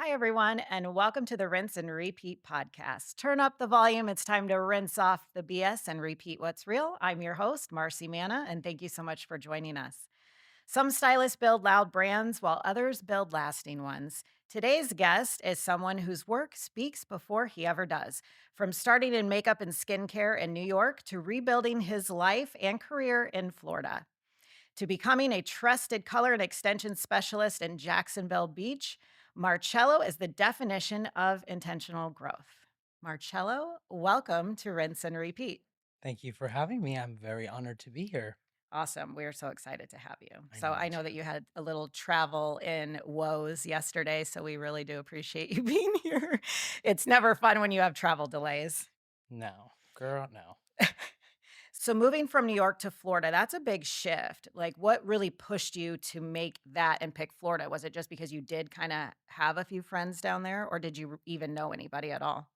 Hi, everyone, and welcome to the Rinse and Repeat podcast. Turn up the volume. It's time to rinse off the BS and repeat what's real. I'm your host, Marcy Manna, and thank you so much for joining us. Some stylists build loud brands while others build lasting ones. Today's guest is someone whose work speaks before he ever does. From starting in makeup and skincare in New York to rebuilding his life and career in Florida to becoming a trusted color and extension specialist in Jacksonville Beach, Marcello is the definition of intentional growth. Marcello, welcome to Rinse and Repeat. Thank you for having me. I'm very honored to be here. Awesome. We're so excited to have you. I So know, me I know too. that you had a little travel in woes yesterday, so we really do appreciate you being here. It's never fun when you have travel delays. No, girl, no. So moving from New York to Florida, that's a big shift. Like what really pushed you to make that and pick Florida? Was it just because you did kind of have a few friends down there or did you even know anybody at all?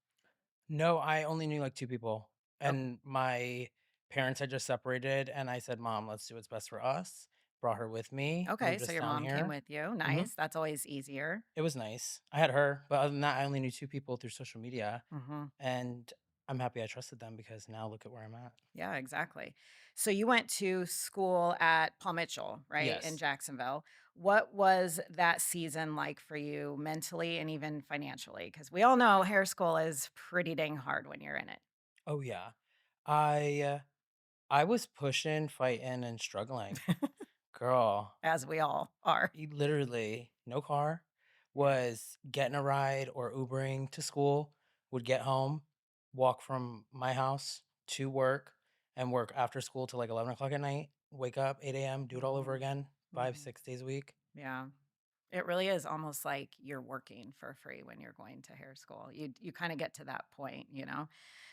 No, I only knew like two people, Okay. and my parents had just separated, and I said, "Mom, let's do what's best for us." Brought her with me, Okay, moved so us your down mom came here. with you. hmm Nice. That's always easier. It was nice. I had her, but other than that, I only knew two people through social media, Mhm. and I'm happy I trusted them because now look at where I'm at. Yeah, exactly. So you went to school at Paul Mitchell, right, in Yes. Jacksonville. What was that season like for you mentally and even financially? Because we all know hair school is pretty dang hard when you're in it, Oh yeah. I uh, I was pushing, fighting, and struggling, girl. as we all are. Literally, no car, Yeah. was getting a ride or Ubering to school, would get home, walk from my house to work, and work after school till like 11 o'clock at night, wake up 8 a.m., do it all over Mhm. again, five, Mhm. 6 days a week. Yeah. It really is almost like you're working for free when you're going to hair school. You kind of get to that point, you know.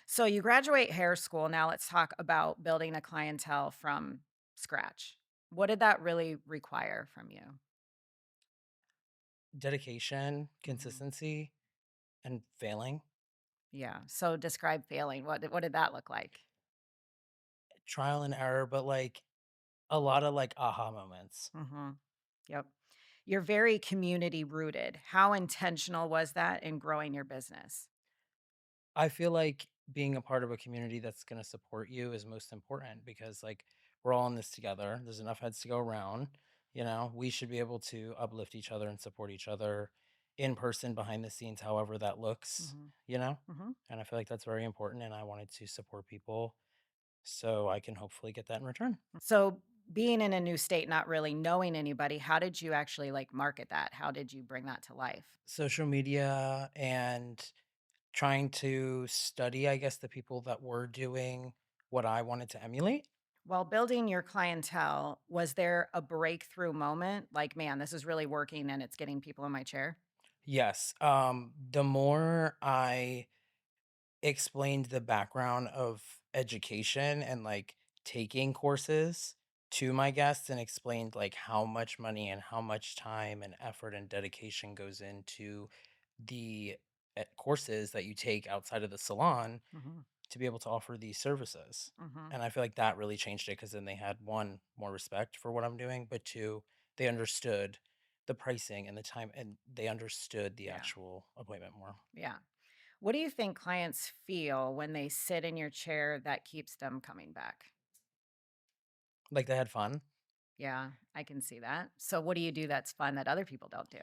So you graduate hair school. Now let's talk about building a clientele from scratch. What did that really require from you? Dedication, Mhm. consistency, and failing. Yeah. So describe failing. What did that look like? Trial and error, but like a lot of like aha moments. Hmm. Yep. You're very community rooted. How intentional was that in growing your business? I feel like being a part of a community that's going to support you is most important because like we're all in this together. There's enough heads to go around. We should be able to uplift each other and support each other in person, behind the scenes, however that looks, Hmm. you know? Hmm. And I feel like that's very important. And I wanted to support people so I can hopefully get that in return. So being in a new state, not really knowing anybody, how did you actually like market that? How did you bring that to life? Social media and trying to study, I guess, the people that were doing what I wanted to emulate. While building your clientele, was there a breakthrough moment? Like, man, this is really working and it's getting people in my chair? Yes. The more I explained the background of education and like taking courses to my guests and explained like how much money and how much time and effort and dedication goes into the courses that you take outside of the salon Hmm. to be able to offer these services. Hmm. And I feel like that really changed it because then they had one, more respect for what I'm doing, but two, they understood the pricing and the time and they understood the Yeah. actual appointment more. Yeah. What do you think clients feel when they sit in your chair that keeps them coming back? Like they had fun. Yeah, I can see that. So, what do you do that's fun that other people don't do?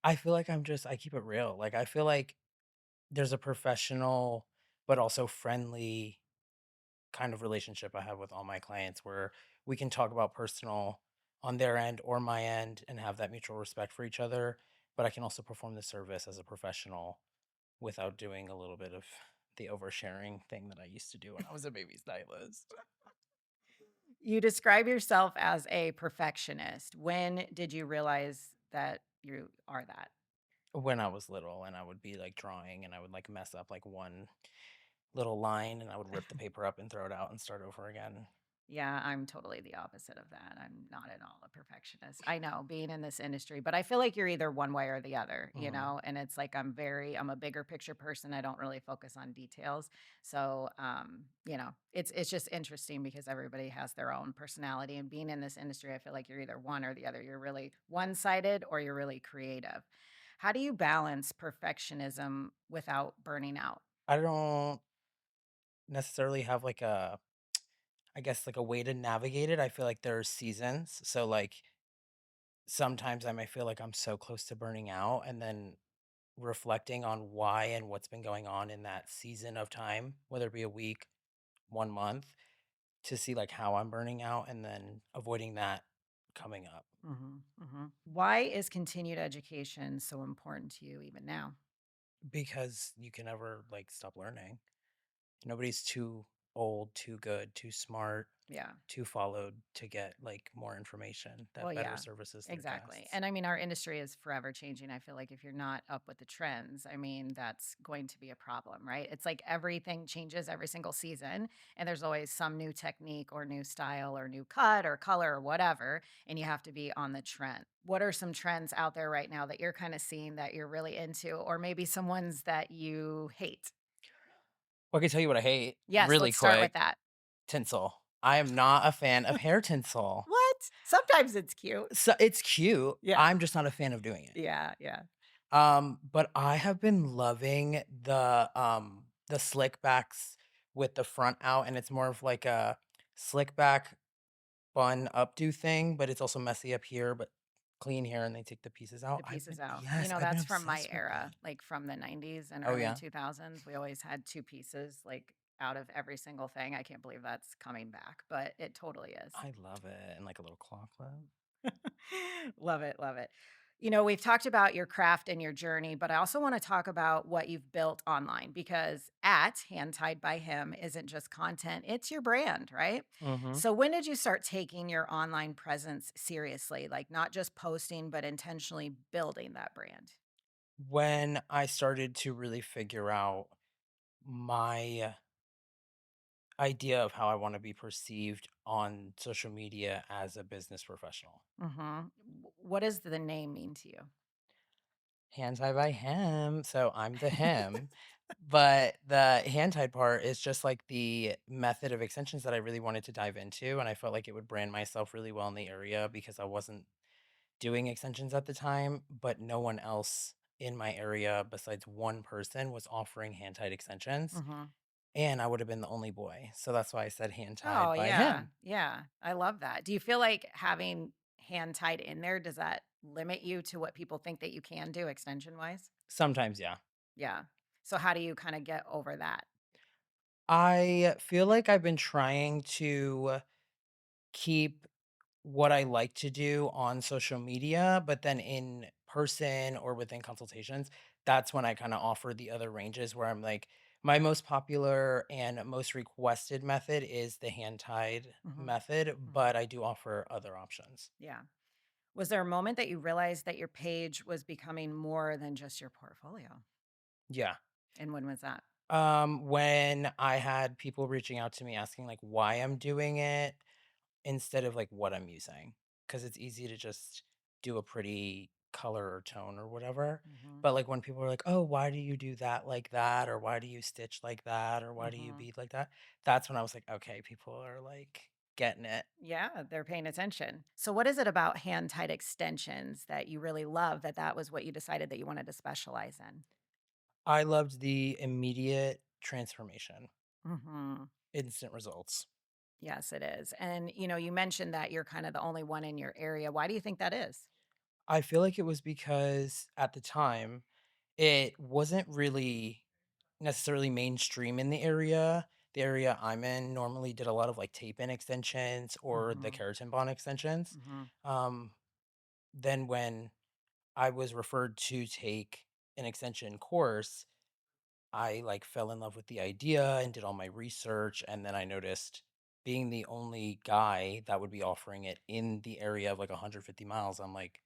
I feel like I keep it real. Like I feel like there's a professional but also friendly kind of relationship I have with all my clients where we can talk about personal on their end or my end and have that mutual respect for each other, but I can also perform the service as a professional without doing a little bit of the oversharing thing that I used to do when I was a baby stylist. You describe yourself as a perfectionist. When did you realize that you are that? When I was little and I would be like drawing and I would like mess up like one little line and I would rip the paper up and throw it out and start over again. Yeah, I'm totally the opposite of that. I'm not at all a perfectionist. I know being in this industry, but I feel like you're either one way or the other, you hmm know? And it's like I'm a bigger picture person. I don't really focus on details. So, it's just interesting because everybody has their own personality and being in this industry, I feel like you're either one or the other. You're really one-sided or you're really creative. How do you balance perfectionism without burning out? I don't necessarily have like I guess like a way to navigate it. I feel like there's seasons. So like sometimes I might feel like I'm so close to burning out and then reflecting on why and what's been going on in that season of time, whether it be a week, 1 month, to see like how I'm burning out and then avoiding that coming up Why is continued education so important to you even now? because you can never like stop learning. Nobody's too old, too good, too smart, Yeah. too followed to get like more information Well, that better yeah, services their exactly. guests. And I mean, our industry is forever changing. I feel like if you're not up with the trends, I mean, that's going to be a problem, right? It's like everything changes every single season, and there's always some new technique or new style or new cut or color or whatever, and you have to be on the trend. What are some trends out there right now that you're kind of seeing that you're really into, or maybe some ones that you hate? Well, I can tell you what I hate Yes, really let's start with quick. that. Tinsel. I am not a fan of hair tinsel. What? Sometimes it's cute. So it's cute. Yeah. I'm just not a fan of doing it. Yeah. Yeah. But I have been loving the slick backs with the front out, and it's more of like a slick back bun updo thing, but it's also messy up here, but clean hair, and they take the pieces out. The pieces out. You Yes, know, I've been that's from my obsessed with era, it. like from the 90s and Oh early yeah, 2000s. We always had 2 pieces, like, out of every single thing. I can't believe that's coming back, but it totally is. I love it, and like a little claw clip. Love it, love it. You know, we've talked about your craft and your journey, but I also wanna talk about what you've built online because at Hand Tied by Him isn't just content, it's your brand, right? hmm So when did you start taking your online presence seriously? Like, not just posting, but intentionally building that brand? When I started to really figure out my idea of how I want to be perceived on social media as a business professional. Mhm. What does the name mean to you? Hand tied by him, so I'm the him. But the hand tied part is just like the method of extensions that I really wanted to dive into. And I felt like it would brand myself really well in the area because I wasn't doing extensions at the time, but no one else in my area besides one person was offering hand tied extensions. Mhm. And I would have been the only boy. So that's why I said hand Oh, tied by yeah. him. Yeah. I love that. Do you feel like having hand tied in there, does that limit you to what people think that you can do extension wise? Sometimes, yeah. Yeah. So how do you kind of get over that? I feel like I've been trying to keep what I like to do on social media, but then in person or within consultations, that's when I kind of offer the other ranges where I'm like, my most popular and most requested method is the hand tied Mhm. method, Mhm. but I do offer other options. Yeah. Was there a moment that you realized that your page was becoming more than just your portfolio? Yeah. And when was that? When I had people reaching out to me asking like why I'm doing it instead of like what I'm using, because it's easy to just do a pretty color or tone or whatever. Mhm. But like when people are like, "Oh, why do you do that like that?" or "Why do you stitch like that?" or "Why do you Mhm. bead like that?" That's when I was like, "Okay, people are like getting it." Yeah, they're paying attention. So what is it about hand tied extensions that you really love that that was what you decided that you wanted to specialize in? I loved the immediate transformation, Mhm. instant results. Yes, it is. And you know, you mentioned that you're kind of the only one in your area. Why do you think that is? I feel like it was because at the time it wasn't really necessarily mainstream in the area. The area I'm in normally did a lot of like tape in extensions or the Mhm. keratin bond extensions. Mhm. Um, then when I was referred to take an extension course, I like fell in love with the idea and did all my research. And then I noticed being the only guy that would be offering it in the area of like 150 miles, I'm like,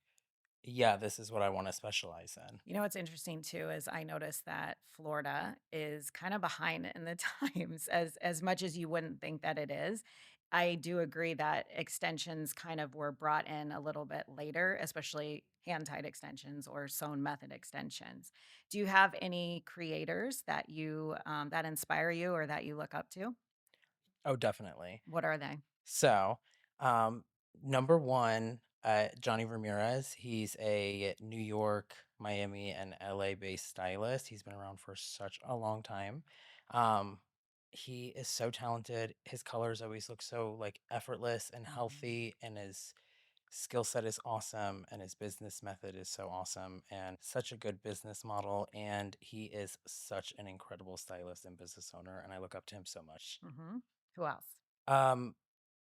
yeah, this is what I want to specialize in. You know what's interesting too is I noticed that Florida is kind of behind in the times as much as you wouldn't think that it is. I do agree that extensions kind of were brought in a little bit later, especially hand-tied extensions or sewn method extensions. Do you have any creators that you that inspire you or that you look up to? Oh, definitely. What are they? So, um, number one, Johnny Ramirez. He's a New York. Miami and LA based stylist. He's been around for such a long time. Um, he is so talented. His colors always look so like effortless and Mhm. healthy, and his skill set is awesome, and his business method is so awesome, and such a good business model. And he is such an incredible stylist and business owner, and I look up to him so much. Mhm. Who else? Um,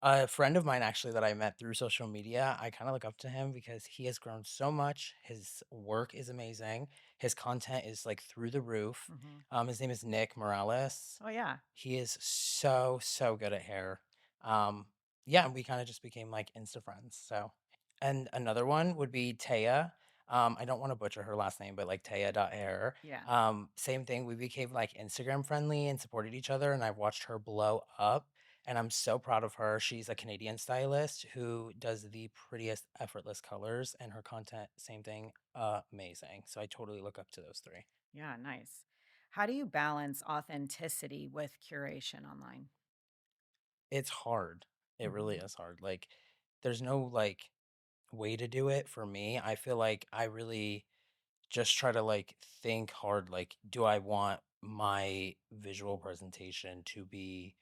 a friend of mine actually that I met through social media, I kind of look up to him because he has grown so much. His work is amazing. His content is like through the roof. Mhm. His name is Nick Morales. Oh, yeah. He is so, so good at hair. Um, yeah, and we kind of just became like Insta friends. So, and another one would be Taya. I don't want to butcher her last name, but like Taya.hair. Yeah. Same thing. We became like Instagram friendly and supported each other, and I've watched her blow up, and I'm so proud of her. She's a Canadian stylist who does the prettiest effortless colors, and her content, same thing, amazing. So I totally look up to those three. Yeah, nice. How do you balance authenticity with curation online? It's hard. It really Mhm. is hard. Like, there's no like way to do it for me. I feel like I really just try to like think hard. Like, do I want my visual presentation to be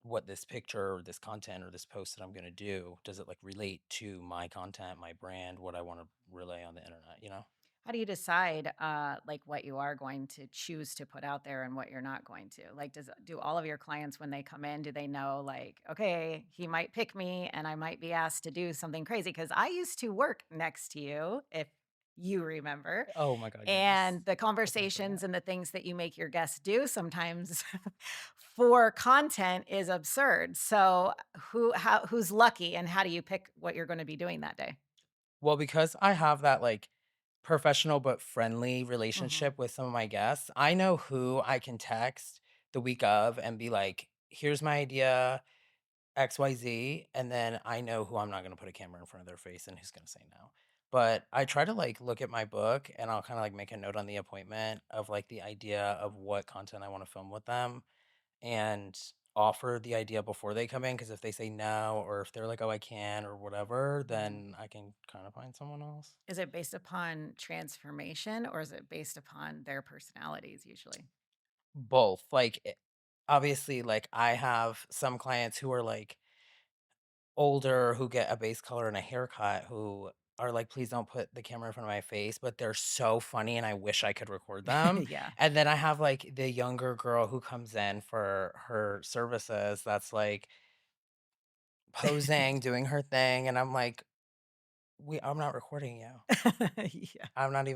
what this picture or this content or this post that I'm going to do? Does it like relate to my content, my brand, what I want to relay on the internet, you know? How do you decide, like, what you are going to choose to put out there and what you're not going to? Like, do all of your clients, when they come in, do they know, like, okay, he might pick me and I might be asked to do something crazy? Because I used to work next to you, if you remember, Oh my God, yes. and the I totally conversations forgot. and the things that you make your guests do sometimes for content is absurd. So, who's lucky, and how do you pick what you're going to be doing that day? Well, because I have that like professional but friendly Hmm. relationship with some of my guests, I know who I can text the week of and be like, here's my idea, XYZ. And then I know who I'm not going to put a camera in front of their face and who's going to say no. But I try to like look at my book and I'll kind of like make a note on the appointment of like the idea of what content I want to film with them and offer the idea before they come in, because if they say no or if they're like, "Oh, I can," or whatever, Hmm. then I can kinda find someone else. Is it based upon transformation or is it based upon their personalities usually? Both, like, obviously, like, I have some clients who are, like, older, who get a base color and a haircut, who are like, "Please don't put the camera in front of my face," but they're so funny and I wish I could record them. Yeah. And then I have, like, the younger girl who comes in for her services that's, like, posing, doing her thing, and I'm like, I'm not recording you. Yeah. I don't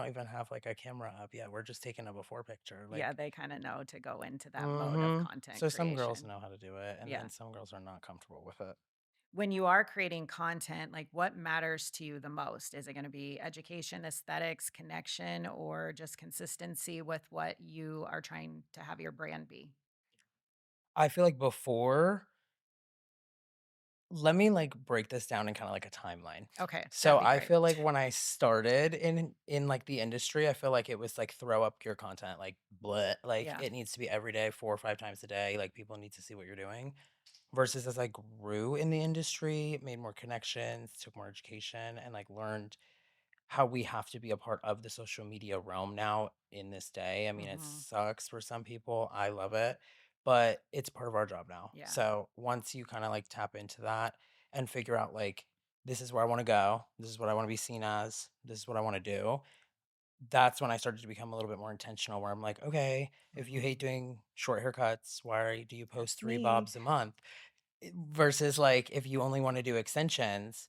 even have, like, a camera up yet, we're just taking a before picture, Yeah, like they kinda know to go into that mode of mhm. content So some girls creation. know how to do it, and then Yeah. some girls are not comfortable with it. When you are creating content, like, what matters to you the most? Is it gonna be education, aesthetics, connection, or just consistency with what you are trying to have your brand be? I feel like before let me, like, break this down in kinda like a timeline. Okay, So, that'd be I great. feel like when I started like, the industry, I feel like it was, like, throw up your content, like, bleh, like, Yeah. it needs to be every day, 4 or 5 times a day, like, people need to see what you're doing. Versus as I grew in the industry, made more connections, took more education, and, like, learned how we have to be a part of the social media realm now in this day. I mean, it Mhm. sucks for some people. I love it, but it's part of our job now. Yeah. So once you kind of like tap into that and figure out like, this is where I want to go, this is what I want to be seen as, this is what I want to do, that's when I started to become a little bit more intentional where I'm like, okay, if you Mhm. hate doing short haircuts, do you post That's three me. bobs a month? Versus like, if you only want to do extensions,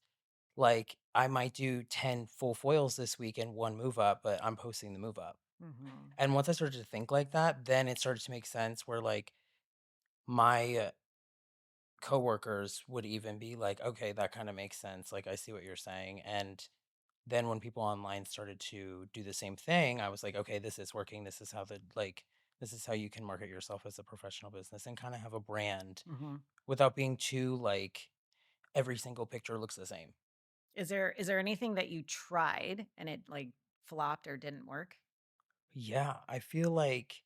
like, I might do 10 full foils this week and 1 move up, but I'm posting the move up. Mhm. And once I started to think like that, then it started to make sense where, like, my, coworkers would even be like, "Okay, that kinda makes sense, like, I see what you're saying." And then when people online started to do the same thing, I was like, "Okay, this is working. This is how this is how you can market yourself as a professional business and kinda have a brand Mhm. without being too, like, every single picture looks the same." Is there anything that you tried and it, like, flopped or didn't work? Yeah, I feel like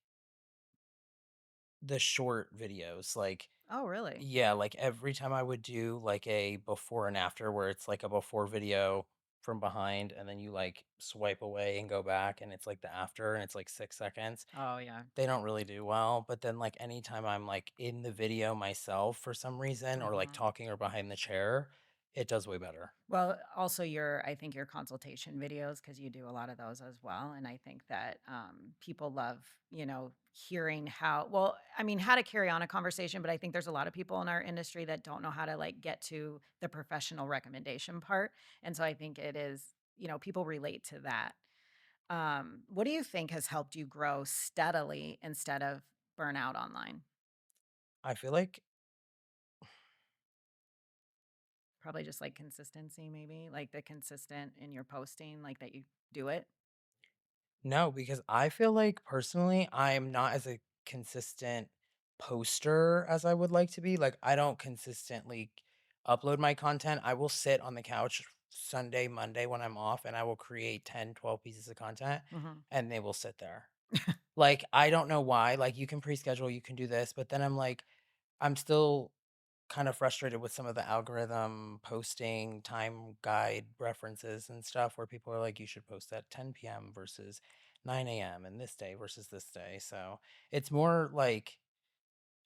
the short videos, like Oh, really? yeah, like, every time I would do, like, a before and after where it's, like, a before video from behind and then you like swipe away and go back and it's like the after and it's like 6 seconds. Oh, yeah. They don't really do well. But then like anytime I'm like in the video myself for some reason or like Mhm. talking or behind the chair, it does way better. Well, also I think your consultation videos, because you do a lot of those as well. And I think that people love, hearing well, I mean, how to carry on a conversation, but I think there's a lot of people in our industry that don't know how to like get to the professional recommendation part. And so I think it is, people relate to that. What do you think has helped you grow steadily instead of burnout online? I feel like Probably just like consistency, maybe like the consistent in your posting, like that you do it. no, because I feel like personally, I'm not as a consistent poster as I would like to be. Like, I don't consistently upload my content. I will sit on the couch Sunday, Monday when I'm off, and I will create 10, 12 pieces of content, Mhm. and they will sit there. Like, I don't know why. Like, you can pre schedule, you can do this, but then I'm like, I'm still kind of frustrated with some of the algorithm posting time guide references and stuff where people are like, you should post at 10 p.m. versus 9 a.m. and this day versus this day. So it's more like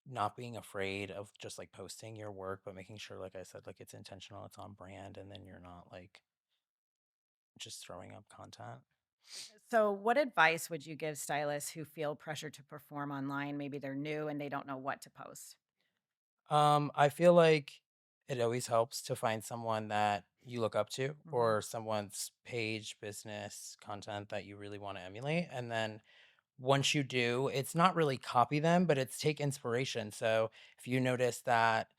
not being afraid of just like posting your work, but making sure, like I said, like it's intentional, it's on brand, and then you're not like just throwing up content. So, what advice would you give stylists who feel pressure to perform online? Maybe they're new and they don't know what to post. I feel like it always helps to find someone that you look up to Mhm. or someone's page, business, content that you really want to emulate. And then once you do, it's not really copy them, but it's take inspiration. So if you notice that,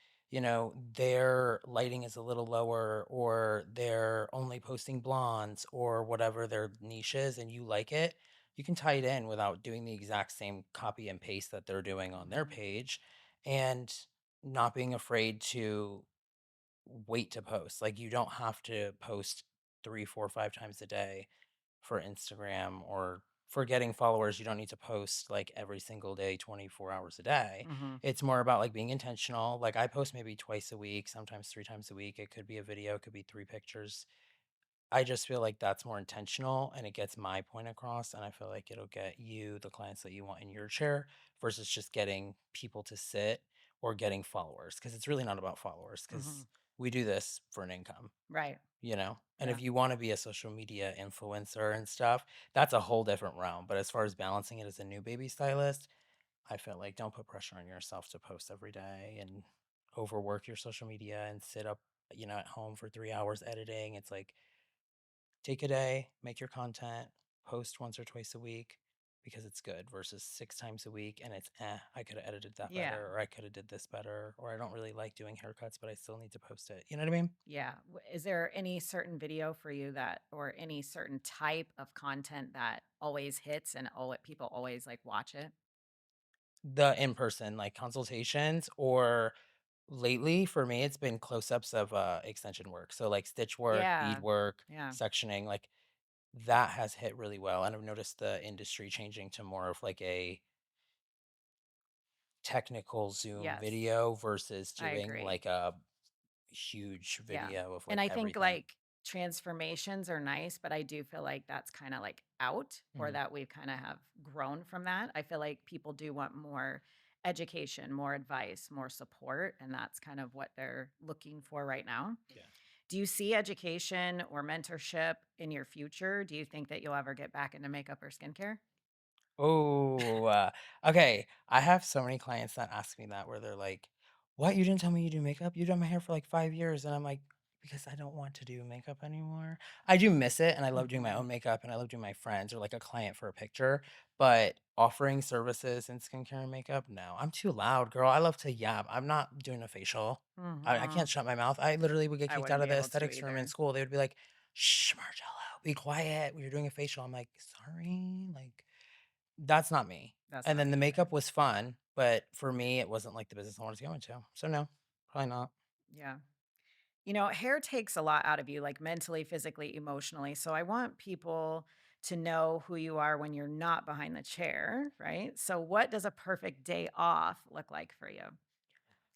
their lighting is a little lower or they're only posting blondes or whatever their niche is and you like it, you can tie it in without doing the exact same copy and paste that they're doing on their Mhm. page and not being afraid to wait to post. Like you don't have to post 3, 4, 5 times a day for Instagram or for getting followers. You don't need to post like every single day, 24 hours a day. Mhm. It's more about like being intentional. Like I post maybe twice a week, sometimes 3 times a week. It could be a video, it could be 3 pictures. I just feel like that's more intentional and it gets my point across. And I feel like it'll get you the clients that you want in your chair versus just getting people to sit or getting followers. Cause it's really not about followers because Mhm. we do this for an income, Right. And if Yeah. you want to be a social media influencer and stuff, that's a whole different realm. But as far as balancing it as a new baby stylist, I feel like don't put pressure on yourself to post every day and overwork your social media and sit up, at home for 3 hours editing. It's like take a day, make your content, post once or twice a week because it's good versus 6 times a week and it's I could have edited that Yeah. better or I could have did this better or I don't really like doing haircuts, but I still need to post it. You know what I mean? Yeah. Is there any certain video for you that, or any certain type of content that always hits and people always like watch it? The in-person, like, consultations or lately, for me, it's been close-ups of, extension work. So, like, stitch work, bead Yeah. work, Yeah. sectioning, like, that has hit really well, and I've noticed the industry changing to more of, like, a technical Zoom Yes. video versus I doing, agree. like, a huge Yeah. video of, And like, I think everything. like transformations are nice, but I do feel like that's kind of like out, or Mhm. that we kind of have grown from that. I feel like people do want more education, more advice, more support. And that's kind of what they're looking for right now. Yeah. Do you see education or mentorship in your future? Do you think that you'll ever get back into makeup or skincare? Oh, okay. I have so many clients that ask me that where they're like, "What? You didn't tell me you do makeup? You've done my hair for like 5 years." And I'm like, because I don't want to do makeup anymore. I do miss it and I love doing my Hmm. own makeup and I love doing my friends or like a client for a picture. But offering services in skincare and makeup, no, I'm too loud, girl. I love to yap. I'm not doing a facial. I can't Hmm. shut my mouth. I literally would get I kicked wouldn't out of be the able to aesthetics room in either. school. They would be like, "Shh, Marcello, be quiet. We're doing a facial." I'm like, sorry. Like, that's not me. That's And not then me the either. makeup was fun, but for me, it wasn't like the business I wanted to go into. So no, probably not. Yeah. Hair takes a lot out of you, like mentally, physically, emotionally. So I want people to know who you are when you're not behind the chair, right? So, what does a perfect day off look like for you?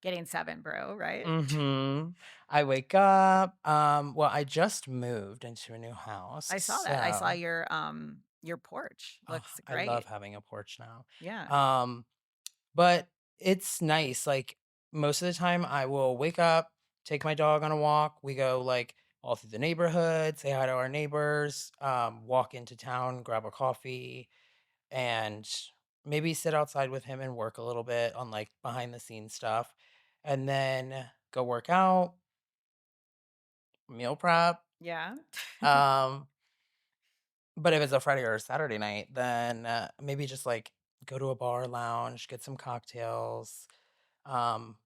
Getting 7 brew, right? Mhm. I wake up, well, I just moved into a new house, I saw that. I saw so your porch. ugh, Looks I love great. having a porch now. Yeah. Um, but it's nice, like, most of the time, I will wake up, take my dog on a walk, we go, like, all through the neighborhood, say hi to our neighbors, walk into town, grab a coffee, and maybe sit outside with him and work a little bit on, like, behind the scenes stuff, and then go work out, meal prep. Yeah. Um, but if it's a Friday or a Saturday night, then, maybe just, like, go to a bar, lounge, get some cocktails, um,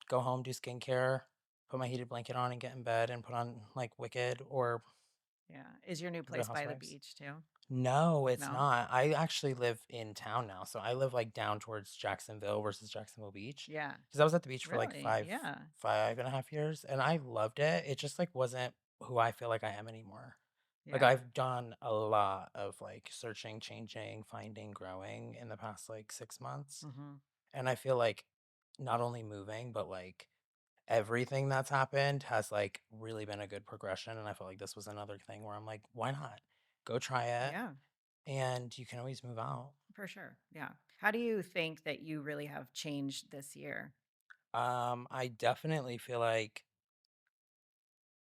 go home, do skincare, put my heated blanket on and get in bed and put on, like, Wicked or Yeah. Is your new Real place by the Housewives. beach too? No, it's No? not. I actually live in town now, so I live, like, down towards Jacksonville versus Jacksonville Beach. Yeah. Because I was at the beach for, like, Really? Yeah. 5.5 years, and I loved it. It just, like, wasn't who I feel like I am anymore. Like, Yeah. I've done a lot of, like, searching, changing, finding, growing in the past, like, 6 months, Mhm. and I feel like not only moving, but, like, everything that's happened has, like, really been a good progression, and I felt like this was another thing where I'm like, "Why not? Go try it, Yeah, and you can always move out." for sure. Yeah. How do you think that you really have changed this year? I definitely feel like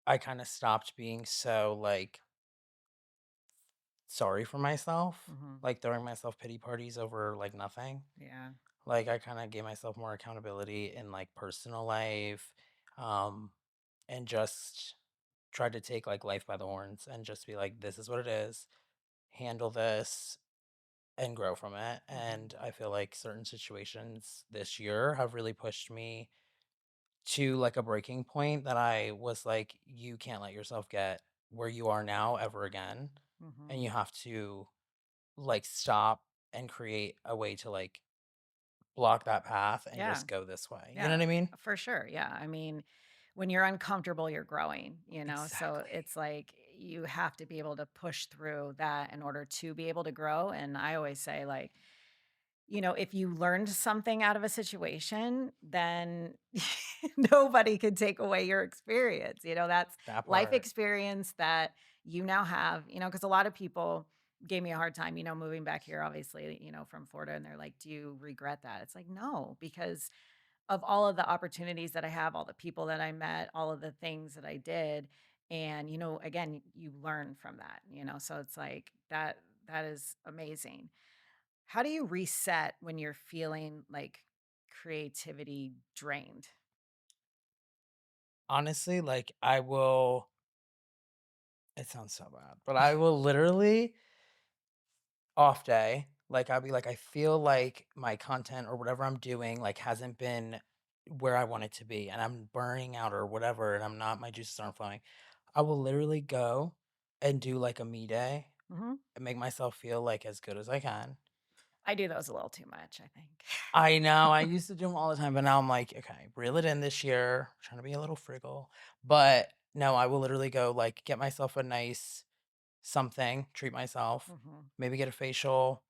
I kinda stopped being so, like, sorry for myself, Mhm. like, throwing myself pity parties over, like, nothing. Yeah. Like, I kinda gave myself more accountability in, like, personal life, um, and just tried to take, like, life by the horns and just be like, "This is what it is, handle this, and grow from it," Mhm. and I feel like certain situations this year have really pushed me to, like, a breaking point that I was like, "You can't let yourself get where you are now ever again, and Mhm. you have to, like, stop and create a way to, like, block that path and Yeah. just go this way." You know Yeah. what I mean? For sure. Yeah. I mean, when you're uncomfortable, you're growing, so Exactly. it's like you have to be able to push through that in order to be able to grow. And I always say, like, if you learned something out of a situation, then nobody could take away your experience. That's That life part. experience that you now have, because a lot of people gave me a hard time, moving back here, obviously, from Florida. And they're like, do you regret that? It's like, no, because of all of the opportunities that I have, all the people that I met, all of the things that I did. And, again, you learn from that, so it's like that is amazing. How do you reset when you're feeling like creativity drained? Honestly, like, I will it sounds so bad, but I will literally off day, like, I'll be like, I feel like my content or whatever I'm doing, like, hasn't been where I want it to be, and I'm burning out or whatever, and my juices aren't flowing. I will literally go and do, like, a me day Mhm. and make myself feel, like, as good as I can. I do those a little too much, I think. I know, I used to do them all the time, but now I'm like, "Okay, reel it in this year, trying to be a little frugal." But, no, I will literally go, like, get myself a nice something, treat myself, Mhm. maybe get a facial,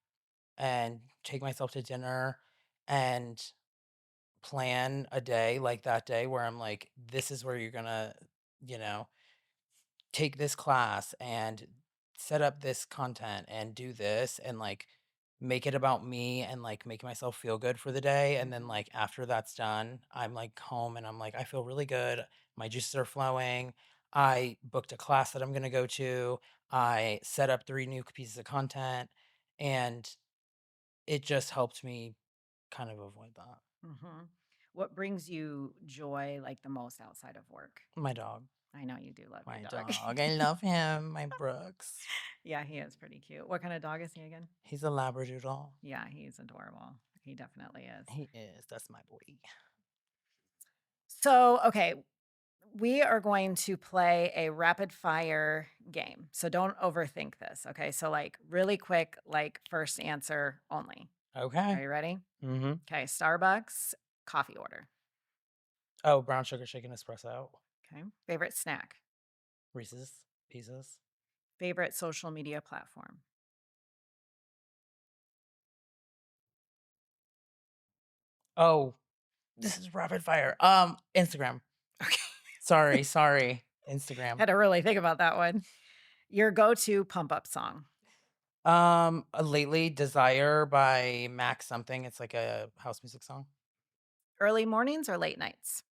and take myself to dinner and plan a day like that day where I'm like, this is where you're gonna, you know, take this class and set up this content and do this and like make it about me and like make myself feel good for the day. And then Mhm. like after that's done, I'm like home and I'm like, I feel really good. My juices are flowing. I booked a class that I'm gonna go to. I set up 3 new pieces of content and it just helped me kind of avoid that. Mhm. What brings you joy, like, the most outside of work? My dog. I know you do love your My dog. dog. I love him, my Brooks. Yeah, he is pretty cute. What kinda dog is he again? He's a Labradoodle. Yeah, he's adorable. He definitely is. He is. That's my boy. So, okay, we are going to play a rapid fire game. So don't overthink this. Okay. So, like, really quick, like, first answer only. Are Okay. you ready? Mhm. Okay. Starbucks coffee order. Oh, brown sugar shaken espresso. Okay. Favorite snack. Reese's Pieces. Favorite social media platform. Oh, This is rapid fire. Instagram. Okay. Sorry. Instagram. Had to really think about that one. Your go-to pump up song. Lately, Desire by Max something. It's like a house music song. Early mornings or late nights?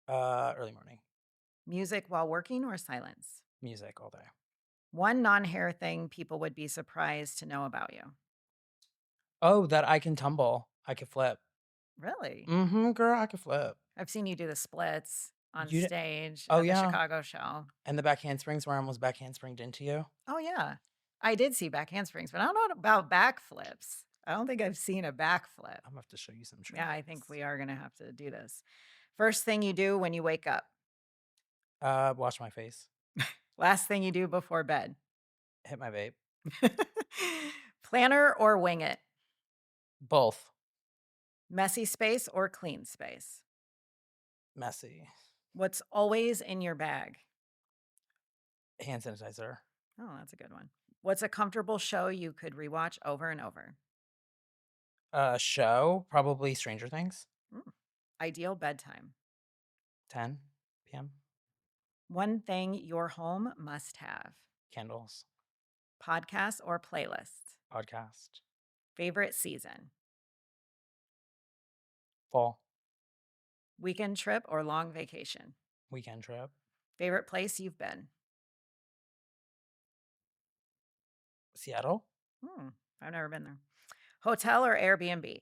Early morning. Music while working or silence? Music all day. One non-hair thing people would be surprised to know about you. Oh, that I can tumble. I can flip. Really? Girl, I can flip. I've seen you do the splits on You di stage Oh, at the yeah, Chicago show. and the back handsprings where I almost back handspringed into you. Oh, yeah. I did see back handsprings, but I don't know about backflips. I don't think I've seen a backflip. I'm gonna have to show you some Yeah, I think tricks. we are gonna have to do this. First thing you do when you wake up. Wash my face. Last thing you do before bed. Hit my vape. Planner or wing it. Both. Messy space or clean space. Messy. What's always in your bag? Hand sanitizer. Oh, that's a good one. What's a comfortable show you could rewatch over and over? Show, probably Stranger Things. Mm. Ideal bedtime. 10 PM. One thing your home must have. Candles. Podcasts or playlists. Podcast. Favorite season. Fall. Weekend trip or long vacation. Weekend trip. Favorite place you've been. Seattle. Hmm, I've never been there. Hotel or Airbnb.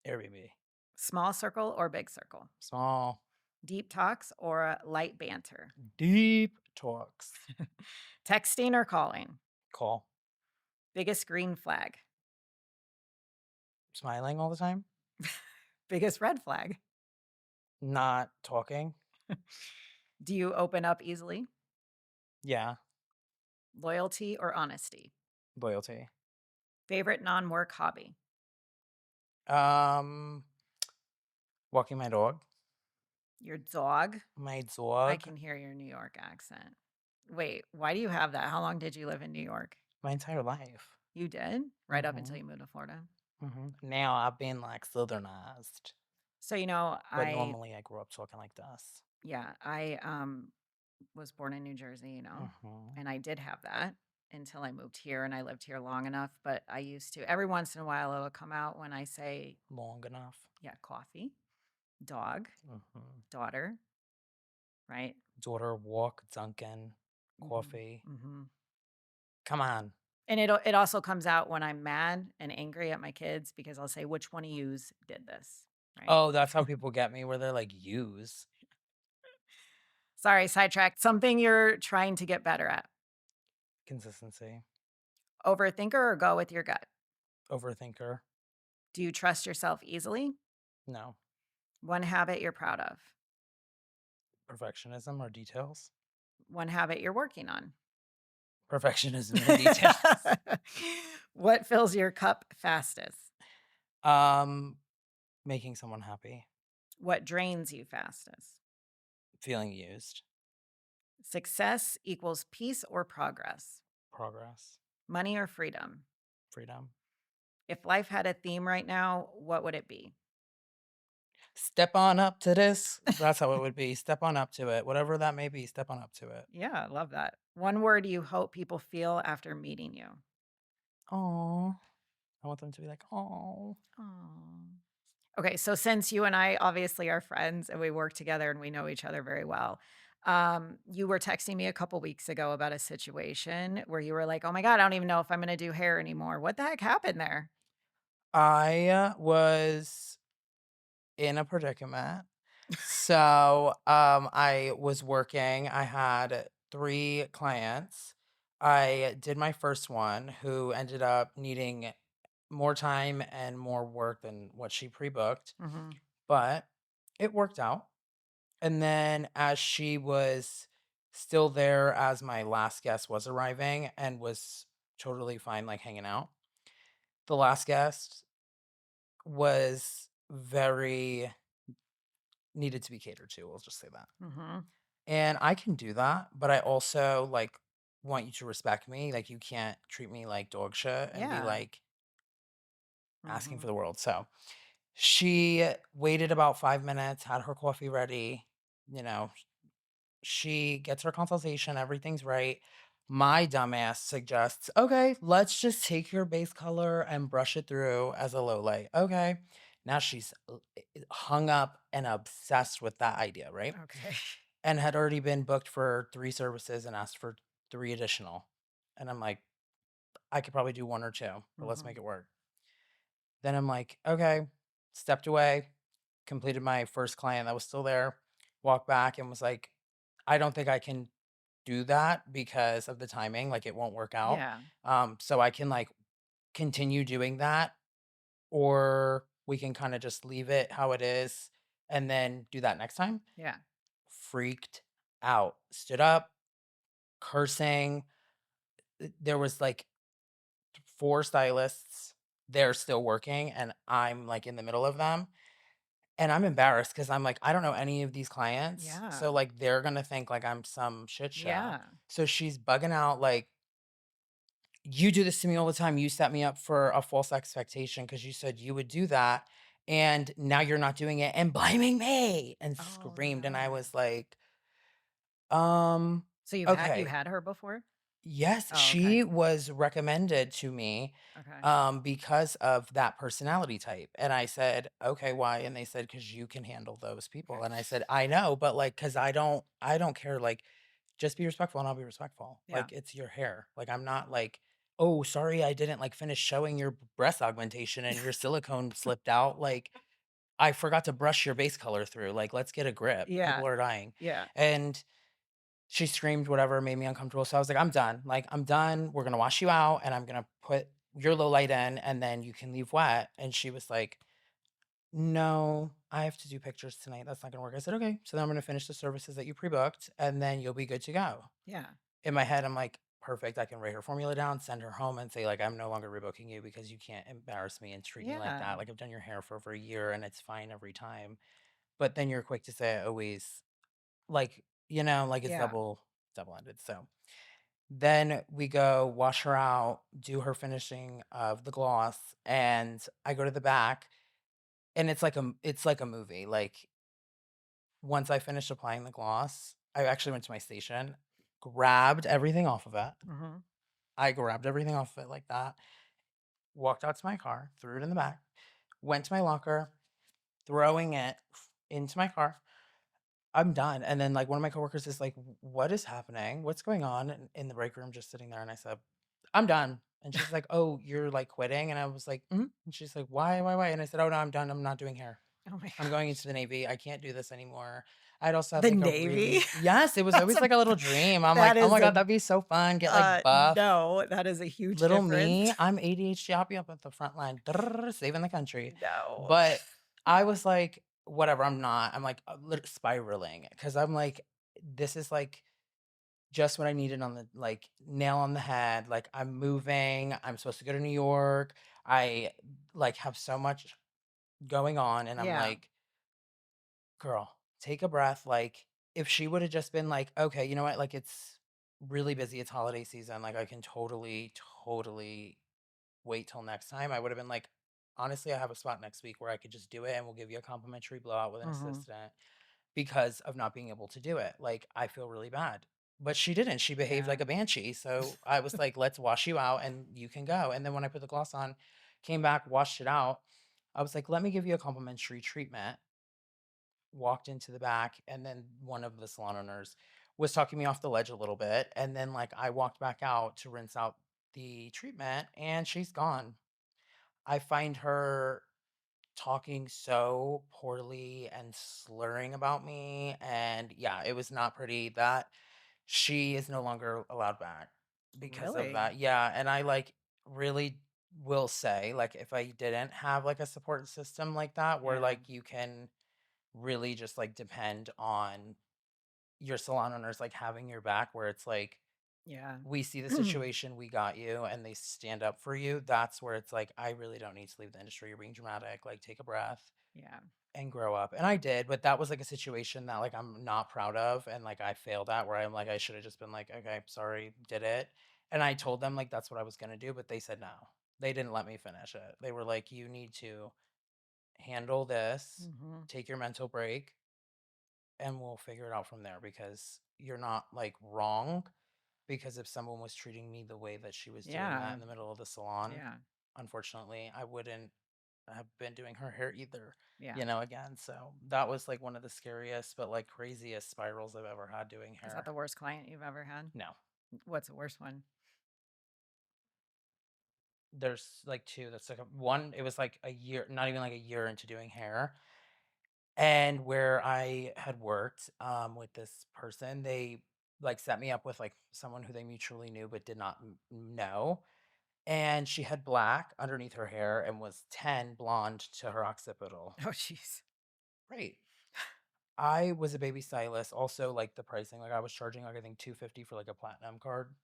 Airbnb. Small circle or big circle. Small. Deep talks or light banter. Deep talks. Texting or calling. Call. Biggest green flag. Smiling all the time. Biggest red flag. Not talking. Do you open up easily? Yeah. Loyalty or honesty. Loyalty. Favorite non work hobby. Um, Walking my dog. Your dog. My I dog. can hear your New York accent. Wait, why do you have that? How long did you live in New York? My entire life. You did? Right up until Mhm. you moved to Florida? Now I've been like southernized, So, but normally I grew up talking like this. I was born in New Jersey, Mhm. and I did have that until I moved here and I lived here long enough. But I used to, every once in a while, it'll come out when I say, Long enough. yeah, coffee, dog, Mhm. daughter, right? Daughter, walk, Dunkin', Hmm. coffee. Hmm. Come on. And it also comes out when I'm mad and angry at my kids because I'll say, which one of yous did this, right? Oh, that's how people get me, where they're like, use. Sorry, sidetracked. Something you're trying to get better at. Consistency. Overthinker or go with your gut? Overthinker. Do you trust yourself easily? No. One habit you're proud of. Perfectionism or details. One habit you're working on. Perfectionism and details. What fills your cup fastest? Um, Making someone happy. What drains you fastest? Feeling used. Success equals peace or progress? Progress. Money or freedom? Freedom. If life had a theme right now, what would it be? Step on up to this. That's how it would be. Step on up to it. Whatever that may be, step on up to it. Yeah, I love that. One word you hope people feel after meeting you. Oh, I want them to be like, oh. Oh. Okay, so since you and I obviously are friends and we work together and we know each other very well, you were texting me a couple weeks ago about a situation where you were like, "Oh my god, I don't even know if I'm going to do hair anymore." What the heck happened there? I was in a predicament. So, I was working. I had 3 clients. I did my first one who ended up needing more time and more work than what she pre-booked, Mhm. but it worked out. And then as she was still there as my last guest was arriving and was totally fine, like, hanging out, the last guest was very needed to be catered to, we'll just say that. Mhm. And I can do that, but I also, like, want you to respect me, like, you can't treat me like dog shit and be, Yeah. like, asking for Mhm. the world, so She waited about 5 minutes, had her coffee ready, you know, she gets her consultation, everything's right. My dumbass suggests, "Okay, let's just take your base color and brush it through as a low light." Okay. Now she's hung up and obsessed with that idea, right? Okay. And had already been booked for 3 services and asked for 3 additional. And I'm like, "I could probably do 1 or 2, but let's Mhm. make it work." Then I'm like, "Okay." Stepped away, completed my first client that was still there, walked back and was like, "I don't think I can do that because of the timing, like, it won't work out. Yeah. So I can, like, continue doing that, or we can kinda just leave it how it is and then do that next time." Yeah. Freaked out. Stood up, cursing. There was, like, 4 stylists. They're still working, and I'm, like, in the middle of them, and I'm embarrassed because 'cause I'm like, I don't know any of these clients, Yeah. so, like, they're gonna think, like, I'm some shit show. Yeah. So she's bugging out, like, "You do this to me all the time. You set me up for a false expectation because you said you would do that, and now you're not doing it and blaming me," and Oh, screamed, and I no. was like, "Um, So you've okay." had her before? Yes, Oh, okay. she was recommended to me, Okay. because of that personality type, and I said, "Okay, why?" And they said, "'Cause you can handle those Okay. people," and I said, "I know, but, like, 'cause I don't care, like, just be respectful and I'll be respectful. Yeah. Like, it's your hair. Like, I'm not like, 'Oh, sorry I didn't, like, finish showing your breast augmentation and your silicone slipped out.' Like, I forgot to brush your base color through. Like, let's get a grip. Yeah. People are dying." Yeah. And she screamed, whatever, made me uncomfortable. So I was like, "I'm done. Like, I'm done. We're gonna wash you out and I'm gonna put your low light in and then you can leave wet." And she was like, "No, I have to do pictures tonight. That's not gonna work." I said, "Okay. So then I'm gonna finish the services that you pre-booked and then you'll be good to go." Yeah. In my head, I'm like, "Perfect. I can write her formula down, send her home, and say, like, I'm no longer rebooking you because you can't embarrass me and treat me like Yeah. that. Like, I've done your hair for over a year and it's fine every time." But then you're quick to say I always like, like it's Yeah. double-ended. So then we go wash her out, do her finishing of the gloss, and I go to the back, and it's like a movie. Like, once I finished applying the gloss, I actually went to my station, grabbed everything off of it. Mhm. I grabbed everything off of it like that, walked out to my car, threw it in the back, went to my locker, throwing it into my car. I'm done. And then, like, one of my coworkers is like, What is happening? What's going on?" In the break room, just sitting there. And I said, "I'm done." And she's like, "Oh, you're like quitting?" And I was like, "Mhm." And she's like, "Why? Why? Why?" And I said, "Oh, no, I'm done. I'm not doing hair. Oh my I'm god. going into the Navy. I can't do this anymore." I'd also had The like a Navy? really, yes, it was That's always a like a little dream. I'm like, that "Oh is my a God, that'd be so fun. Get like buff." no, that is a huge Little difference. me, I'm ADHD, I'll be up at the front line, saving the country. No. But I was like, "Whatever, I'm not." I'm like, spiraling because 'cause I'm like, "This is, like, just what I needed on the like, nail on the head." Like, I'm moving, I'm supposed to go to New York. I, like, have so much going on, and I'm Yeah. like, "Girl, take a breath." Like, if she would've just been like, "Okay, you know what? Like, it's really busy, it's holiday season, like, I can totally, totally wait till next time," I would have been like, "Honestly, I have a spot next week where I could just do it, and we'll give you a complimentary blowout with an Mhm. assistant because of not being able to do it." Like, I feel really bad. But she didn't. She behaved Yeah. like a banshee. So I was like, "Let's wash you out and you can go." And then when I put the gloss on, came back, washed it out, I was like, "Let me give you a complimentary treatment." Walked into the back, and then one of the salon owners was talking me off the ledge a little bit. And then, like, I walked back out to rinse out the treatment, and she's gone. I find her talking so poorly and slurring about me, and yeah, it was not pretty. That she is no longer allowed back because of Really? that. Yeah, and I, like, really will say, like, if I didn't have, like, a support system like that where, Yeah. like, you can really just, like, depend on your salon owners, like, having your back where it's like, Yeah. "We see the situation, we got you," and they stand up for you, that's where it's like, "I really don't need to leave the industry, you're being dramatic, like, take a breath Yeah. and grow up." And I did, but that was, like, a situation that, like, I'm not proud of and, like, I failed at where I'm like, I should've just been like, "Okay, sorry, did it." And I told them, like, that's what I was gonna do, but they said no. They didn't let me finish it. They were like, "You need to handle this, Mhm. take your mental break, and we'll figure it out from there because you're not like wrong. Because if someone was treating me the way that she was doing that Yeah. in the middle of the salon, Yeah. unfortunately, I wouldn't have been doing her hair either, Yeah. again. So that was like one of the scariest, but like craziest spirals I've ever had doing Is that hair. the worst client you've ever had? No, What's the worst one? there's like two. That's like one, it was like a year, not even like a year into doing hair. And where I had worked with this person, they like set me up with like someone who they mutually knew but did not know. And she had black underneath her hair and was 10 blonde to her occipital. Oh, jeez. Right. I was a baby stylist. Also, like the pricing, like I was charging like I think 250 for like a platinum card,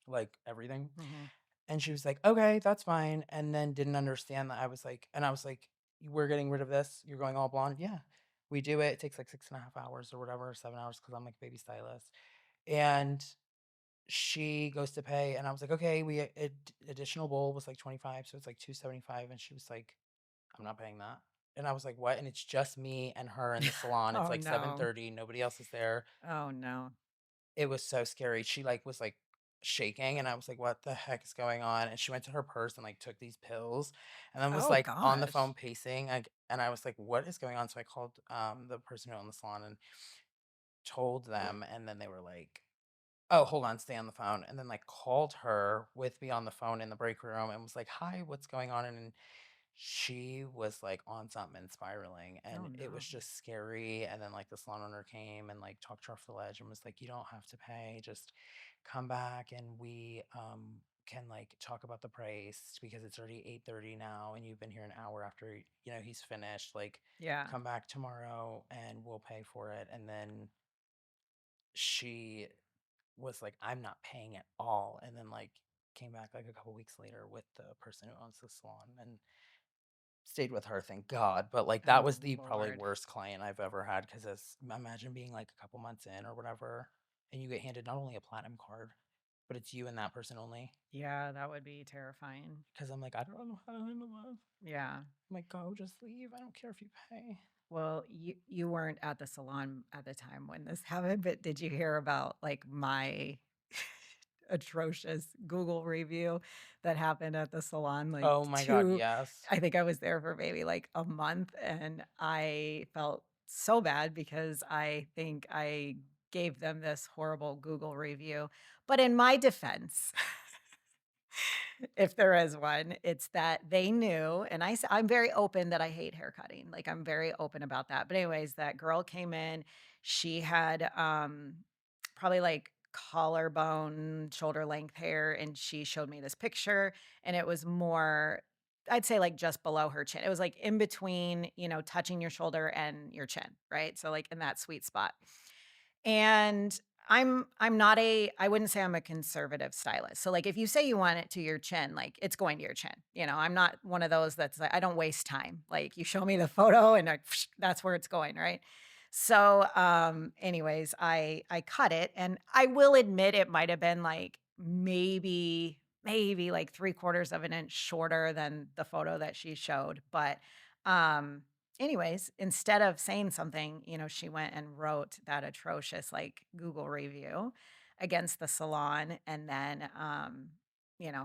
like everything. Mhm. And she was like, "Okay, that's fine." And then didn't understand that I was like, "We're getting rid of this. You're going all blonde." Yeah, we do it. It takes like 6.5 hours or whatever, 7 hours because I'm like a baby stylist. And she goes to pay, and I was like, "Okay, additional bowl was like 25, so it's like 275." And she was like, "I'm not paying that." And I was like, "What?" And it's just me and her in the salon. It's Oh, like no. 7:30, nobody else is there. Oh, no. It was so scary. She, like, was, like, shaking, and I was like, "What the heck is going on?" And she went to her purse and, like, took these pills, and then was, Oh, like, on the phone gosh. pacing, and I was like, "What is going on?" So I called, the person who owned the salon and told them, and then they were like, "Oh, hold on, stay on the phone," and then, like, called her with me on the phone in the break room and was like, "Hi, what's going on?" And she was, like, on something and spiraling, Oh, and it was no. just scary, and then, like, the salon owner came and, like, talked her off the ledge and was like, "You don't have to pay, just come back and we, can, like, talk about the price because it's already 8:30 now and you've been here an hour after, he's finished, like, Yeah. come back tomorrow and we'll pay for it," and then she was like, "I'm not paying at all," and then, like, came back, like, a couple weeks later with the person who owns the salon and stayed with her, thank God, but, like, that Oh, was the probably Lord. worst client I've ever had because imagine being, like, a couple months in or whatever, and you get handed not only a platinum card, but it's you and that person only. Yeah, that would be terrifying. Because 'Cause I'm like, "I don't know how to handle this." Yeah. I'm like, "Go, just leave, I don't care if you pay." Well, you weren't at the salon at the time when this happened, but did you hear about, like, my atrocious Google review that happened at the salon? Like, Oh my god, 2 yes. I think I was there for maybe, like, a month, and I felt so bad because I think I gave them this horrible Google review. But in my defense, if there is one, it's that they knew, and I'm very open that I hate hair cutting, like, I'm very open about that, but anyways, that girl came in, she had, probably, like, collarbone, shoulder length hair, and she showed me this picture, and it was more I'd say, like, just below her chin. It was, like, in between, touching your shoulder and your chin, right? So, like, in that sweet spot. And I'm not I wouldn't say I'm a conservative stylist. So like if you say you want it to your chin, like it's going to your chin. I'm not one of those that's like I don't waste time. Like you show me the photo and that's where it's going, right? So anyways, I cut it and I will admit it might have been like maybe like 3/4 of an inch shorter than the photo that she showed, but um anyways, instead of saying something, she went and wrote that atrocious, like, Google review against the salon and then,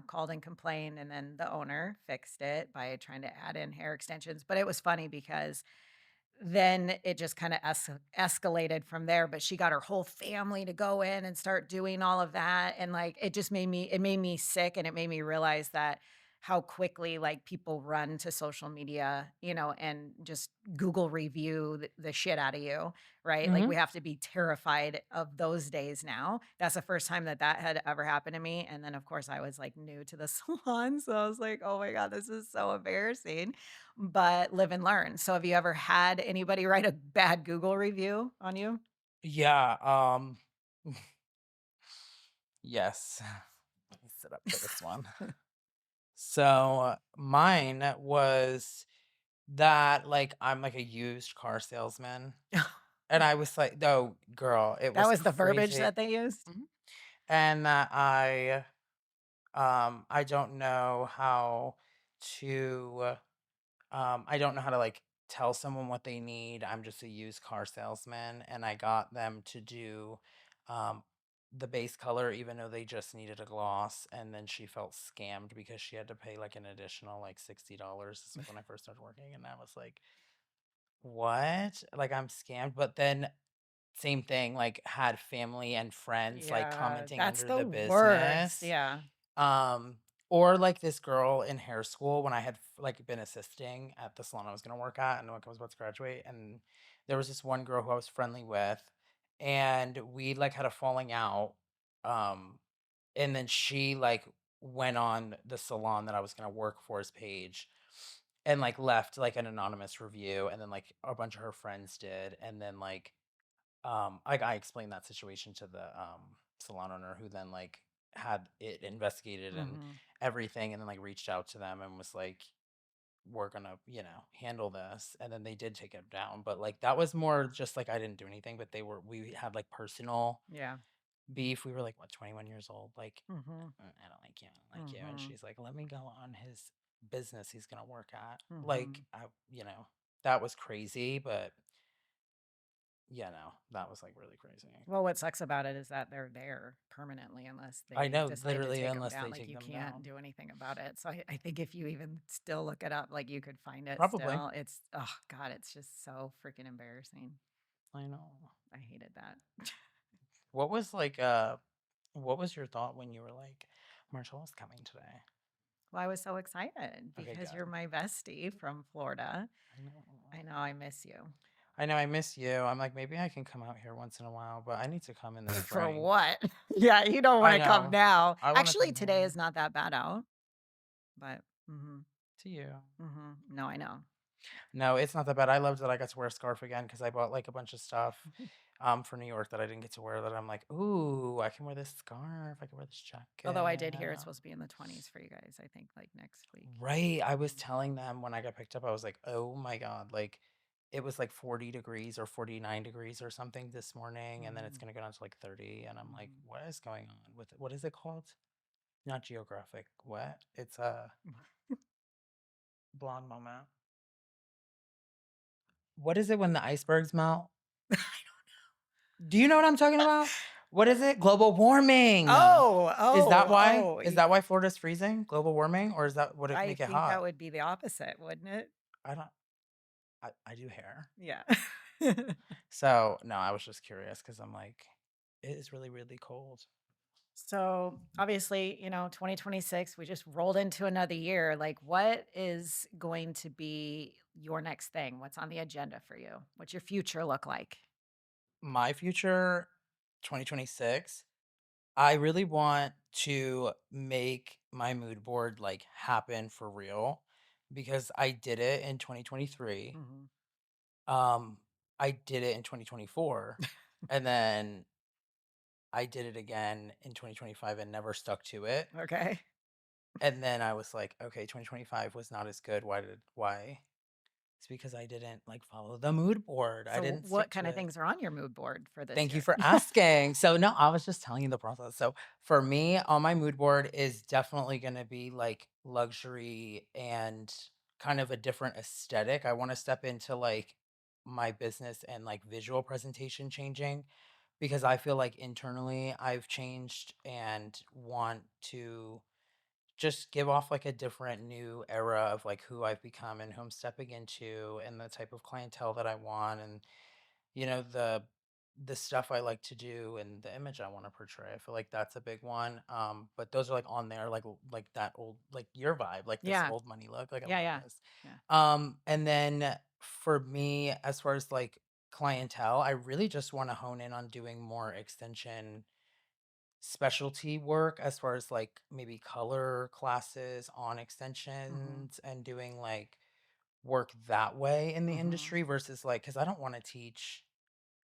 called and complained, and then the owner fixed it by trying to add in hair extensions, but it was funny because then it just kinda escalated from there, but she got her whole family to go in and start doing all of that, and, like, it made me sick, and it made me realize that how quickly, like, people run to social media, and just Google review the shit out of you, right? Like, we Mhm. have to be terrified of those days now. That's the first time that had ever happened to me, and then, of course, I was, like, new to the salon, so I was like, "Oh my god, this is so embarrassing." But live and learn. So have you ever had anybody write a bad Google review on you? Yeah, yes. Let me sit up for this one. So, mine was that, like, I'm, like, a used car salesman, and I was like no, girl, it That was was the verbiage crazy. that they used? Mhm. And that I don't know how to I don't know how to like tell someone what they need. I'm just a used car salesman, and I got them to do um, the base color, even though they just needed a gloss. And then she felt scammed because she had to pay like an additional like $60. This was when I first started working, and I was like, "What? Like I'm scammed?" But then same thing, like had family and friends like Yeah, commenting that's under the the worst. business. Yeah. Um, or like this girl in hair school when I had like been assisting at the salon I was gonna work at and like I was about to graduate. And there was this one girl who I was friendly with, and we like had a falling out. Um, and then she like went on the salon that I was gonna work for's page and like left like an anonymous review, and then like a bunch of her friends did, and then like I explained that situation to the salon owner, who then like had it investigated and Mhm. everything, and then like reached out to them and was like, we're gonna, handle this. And then they did take it down. But like that was more just like I didn't do anything, but we had like personal Yeah. beef. We were like, what, 21 years old? Like, Mhm. I don't like you, I don't like you." And Mhm. she's like, let me go on his business he's gonna work at. Like, Mhm. that was crazy, but that was like really crazy. Well, what sucks about it is that they're there permanently unless I they know, decide to literally, take them unless down. they Like, take you them can't down. do anything about it. So I think if you even still look it up, like, you could find it Probably. still. It's oh god, it's just so freaking embarrassing. I know. I hated that. What was what was your thought when you were like, Marcella's coming today? Well, I was so excited Okay, because you're good. my bestie from Florida. I know. I know I miss you. I know I miss you. I'm like, maybe I can come out here once in a while, but I need to come in the For spring. what? Yeah, you don't I wanna come know. now. I want to Actually, come today here is not that bad out, but mhm, to you. mhm. No, I know. No, it's not that bad. I loved that I got to wear a scarf again because I bought like a bunch of stuff for New York that I didn't get to wear, that I'm like, ooh, I can wear this scarf. I can wear this Although I did hear it's jacket. supposed to be in the 20s for you guys, I think, like, next week. Right. I was Mhm, telling them when I got picked up, I was like, oh my God, like it was like 40 degrees or 49 degrees or something this morning. And then it's mhm, going to go down to like 30. And I'm like, mhm. what is going on with it? What is it called? Not geographic. What? It's a blonde moment. What is it when the icebergs melt? Do you know what I'm talking about? What is it? Global warming. Oh, Is that oh, why? oh, Is y that why Florida's freezing? Global warming? Or is that, would it I make it think that hot? would be the opposite, wouldn't it? I don't, I do hair. Yeah. So, no, I was just curious because I'm like, it is really, really cold. So, obviously, 2026, we just rolled into another year. Like, what is going to be your next thing? What's on the agenda for you? What's your future look like? My future, 2026, I really want to make my mood board like happen for real because I did it in 2023. Mhm. Um, I did it in 2024, and then I did it again in 2025 and never stuck to it. Okay. And then I was like, okay, 2025 was not as good. Why? It's because I didn't like follow the mood board. I So, didn't what stick kind to of it. things are on your mood board for this Thank you year? for asking. So no, I was just telling you the process. So for me, on my mood board is definitely going to be like luxury and kind of a different aesthetic. I want to step into like my business and like visual presentation changing, because I feel like internally I've changed and want to just give off like a different new era of like who I've become and who I'm stepping into and the type of clientele that I want, and the stuff I like to do and the image I want to portray. I feel like that's a big one. But those are like on there, like that old, like your vibe, like this Yeah. old money look. Like I Yeah. love Yeah. this. Yeah. And then for me, as far as like clientele, I really just want to hone in on doing more extension specialty work, as far as like maybe color classes on Hmm. extensions and doing like work that way in the Hmm. industry versus like, because I don't want to teach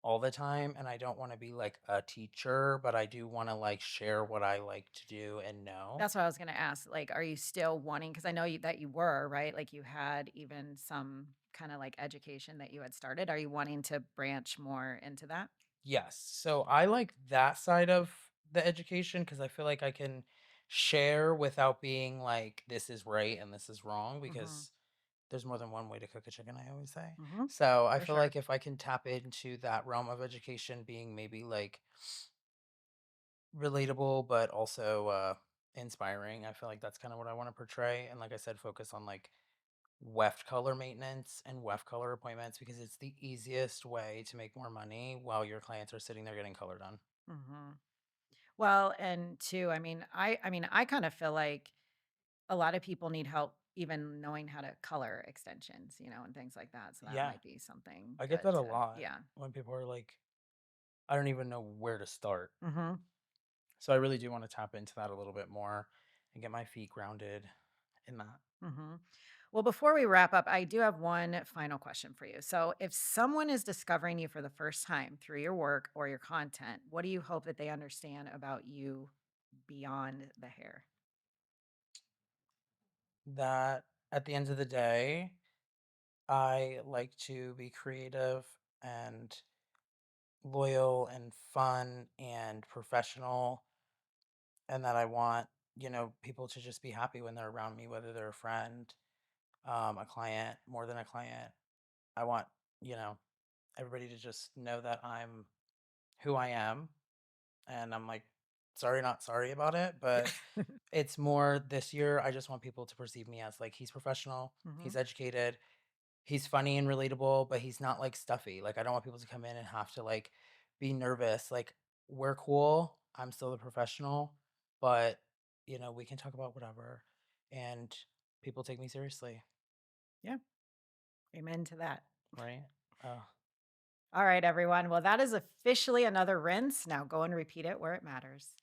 all the time and I don't want to be like a teacher, but I do want to like share what I like to do and know. That's what I was going to ask. Like, are you still wanting? Because I know that you were, right? Like, you had even some kind of like education that you had started. Are you wanting to branch more into that? Yes. So I like that side of the education because I feel like I can share without being like, this is right and this is wrong, Hmm. because there's more than one way to cook a chicken, I always say. Mhm. So I For feel sure. like if I can tap into that realm of education being maybe like relatable, but also inspiring, I feel like that's kind of what I want to portray. And like I said, focus on like weft color maintenance and weft color appointments because it's the easiest way to make more money while your clients are sitting there getting color done. Mhm. Well, and two, I kind of feel like a lot of people need help even knowing how to color extensions, and things like that. So that Yeah, might be something I get good that a to, lot yeah. when people are like, I don't even know where to start. Mhm. So I really do want to tap into that a little bit more and get my feet grounded in that. Mhm. Well, before we wrap up, I do have one final question for you. So, if someone is discovering you for the first time through your work or your content, what do you hope that they understand about you beyond the hair? That at the end of the day, I like to be creative and loyal and fun and professional, and that I want, people to just be happy when they're around me, whether they're a friend, a client, more than a client. I want, you know, everybody to just know that I'm who I am, and I'm like sorry, not sorry about it, but it's more this year. I just want people to perceive me as like he's professional, he's Mhm. educated, he's funny and relatable, but he's not like stuffy. Like I don't want people to come in and have to like be nervous. Like we're cool. I'm still the professional, but we can talk about whatever and people take me seriously, Yeah. Amen to that. right? Uh, All right, everyone. Well, that is officially another rinse. Now go and repeat it where it matters.